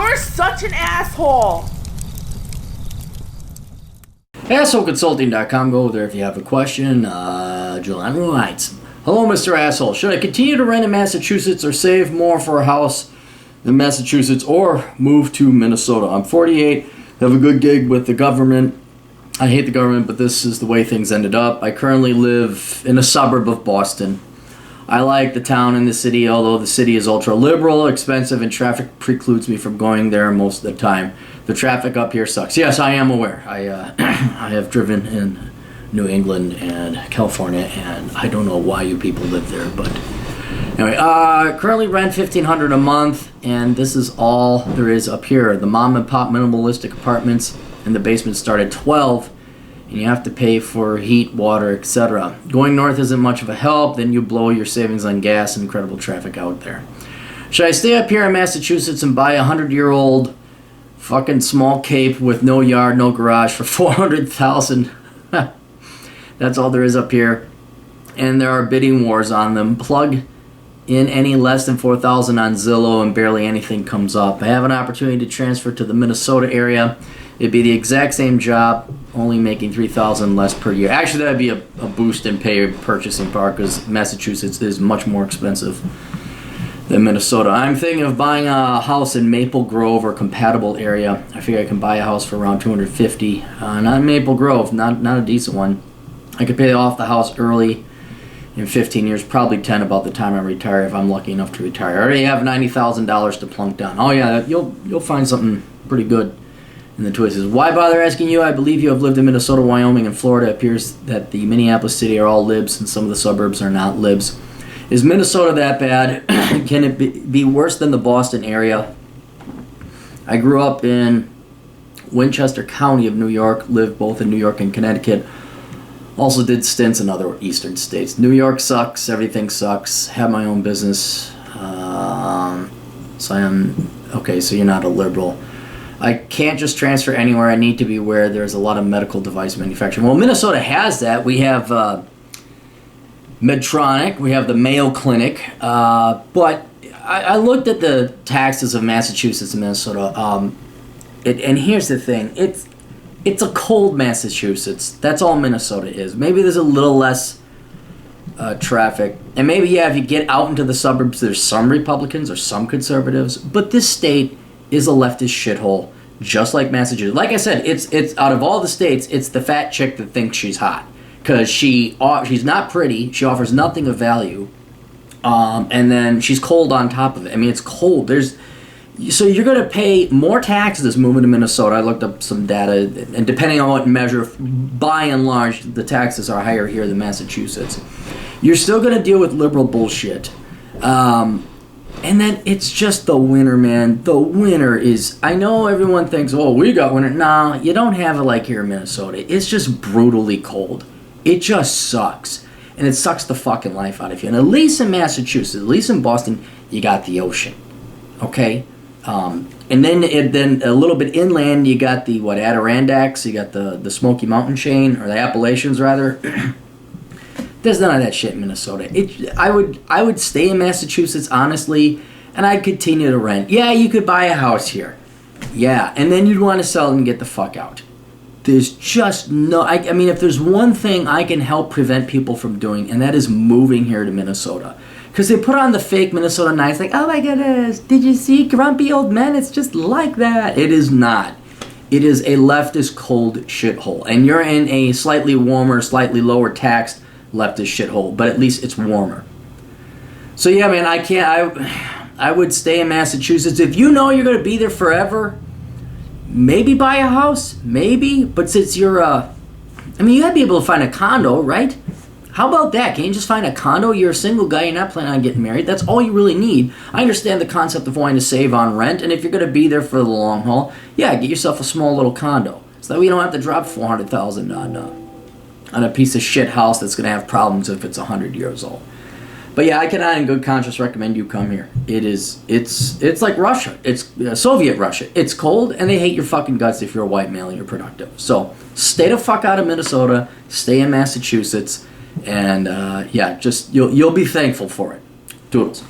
You're such an asshole. AssholeConsulting.com. Go over there if you have a question. Julian writes, hello, Mr. Asshole. Should I continue to rent in Massachusetts or save more for a house in Massachusetts or move to Minnesota? I'm 48, have a good gig with the government. I hate the government, but this is the way things ended up. I currently live in a suburb of Boston. I like the town and the city, although the city is ultra-liberal, expensive, and traffic precludes me from going there most of the time. The traffic up here sucks. Yes, I am aware. I have driven in New England and California, and I don't know why you people live there, but anyway, currently rent $1,500 a month, and this is all there is up here. The mom and pop minimalistic apartments in the basement start at $12, and you have to pay for heat, water, etc. Going north isn't much of a help, then you blow your savings on gas and incredible traffic out there. Should I stay up here in Massachusetts and buy a 100-year-old fucking small cape with no yard, no garage for $400,000? That's all there is up here. And there are bidding wars on them. Plug in any less than $4,000 on Zillow and barely anything comes up. I have an opportunity to transfer to the Minnesota area. It'd be the exact same job, only making $3,000 less per year. Actually, that'd be a boost in pay purchasing power because Massachusetts is much more expensive than Minnesota. I'm thinking of buying a house in Maple Grove or compatible area. I figure I can buy a house for around $250. Not Maple Grove, not a decent one. I could pay off the house early in 15 years, probably 10 about the time I retire if I'm lucky enough to retire. I already have $90,000 to plunk down. Oh yeah, you'll find something pretty good in the choices. Why bother asking you? I believe you have lived in Minnesota, Wyoming, and Florida. It appears that the Minneapolis city are all libs and some of the suburbs are not libs. Is Minnesota that bad? Can it be worse than the Boston area? I grew up in Winchester County of New York, lived both in New York and Connecticut. Also did stints in other eastern states. New York sucks. Everything sucks. Have my own business. So I am... Okay, so you're not a liberal. I can't just transfer anywhere. I need to be where there's a lot of medical device manufacturing. Well, Minnesota has that. We have Medtronic. We have the Mayo Clinic. But I looked at the taxes of Massachusetts and Minnesota. And here's the thing. It's a cold Massachusetts. That's all Minnesota is. Maybe there's a little less traffic. And maybe, yeah, if you get out into the suburbs, there's some Republicans or some conservatives. But this state is a leftist shithole, just like Massachusetts. Like I said, it's out of all the states, it's the fat chick that thinks she's hot. Because she's not pretty. She offers nothing of value. And then she's cold on top of it. I mean, it's cold. So you're going to pay more taxes moving to Minnesota. I looked up some data, and depending on what measure, by and large, the taxes are higher here than Massachusetts. You're still going to deal with liberal bullshit. And then it's just the winter, man. The winter is... I know everyone thinks, oh, we got winter. Nah, you don't have it like here in Minnesota. It's just brutally cold. It just sucks. And it sucks the fucking life out of you. And at least in Massachusetts, at least in Boston, you got the ocean. Okay? And then a little bit inland, you got the Adirondacks, you got the Smoky Mountain chain, or the Appalachians rather. There's none of that shit in Minnesota. I would stay in Massachusetts honestly, and I'd continue to rent. Yeah, you could buy a house here. Yeah, and then you'd want to sell it and get the fuck out. There's just no... I mean, if there's one thing I can help prevent people from doing, and that is moving here to Minnesota. Because they put on the fake Minnesota nights like, oh my goodness, did you see grumpy old men? It's just like that. It is not. It is a leftist cold shithole. And you're in a slightly warmer, slightly lower taxed leftist shithole. But at least it's warmer. So yeah, man, I would stay in Massachusetts. If you know you're going to be there forever, maybe buy a house. Maybe. But since you're, I mean, you got to be able to find a condo, right? How about that? Can you just find a condo? You're a single guy. You're not planning on getting married. That's all you really need. I understand the concept of wanting to save on rent. And if you're going to be there for the long haul, yeah, get yourself a small little condo. So that way you don't have to drop $400,000 on a piece of shit house that's going to have problems if it's 100 years old. But yeah, I cannot in good conscience recommend you come here. It's like Russia. It's Soviet Russia. It's cold and they hate your fucking guts if you're a white male and you're productive. So stay the fuck out of Minnesota. Stay in Massachusetts. And yeah, just you'll be thankful for it. Toodles.